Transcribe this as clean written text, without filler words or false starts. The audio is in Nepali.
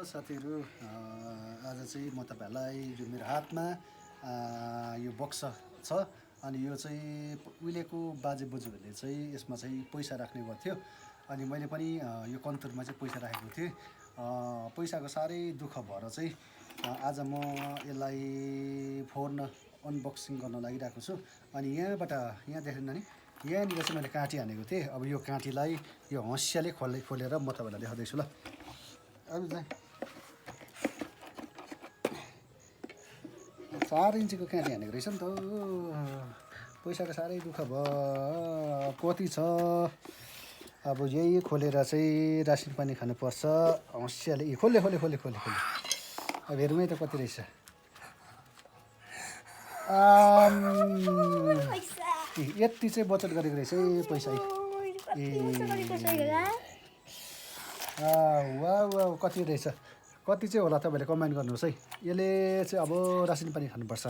साथीहरू आज चाहिँ म तपाईँहरूलाई यो मेरो हातमा यो बक्स छ अनि यो चाहिँ उहिलेको बाजे बोजूहरूले चाहिँ यसमा चाहिँ पैसा राख्ने गर्थ्यो अनि मैले पनि यो कन्तुरमा चाहिँ पैसा राखेको थिएँ पैसाको साह्रै दुःख भएर चाहिँ आज म यसलाई फोर्न अनबक्सिङ गर्न लागिरहेको छु अनि यहाँ देख्नु नि यहाँनिर चाहिँ मैले काँटी हानेको थिएँ अब यो काँटीलाई यो हँसियाले खोलेर म तपाईँलाई देखाउँदैछु ल अब चाहिँ 4 इन्चीको काँटी हानेको रहेछ नि त पैसाको साह्रै दुःख भयो कति छ अब यही खोलेर चाहिँ रासिन पानी खानुपर्छ हँसियाले खोले अब हेरौँ है त कति रहेछ यति चाहिँ बचत गरेको रहेछ है पैसा वा कति रहेछ कति चाहिँ होला तपाईँले कमेन्ट गर्नुहोस् है यसले चाहिँ अब रासिन पानी खानुपर्छ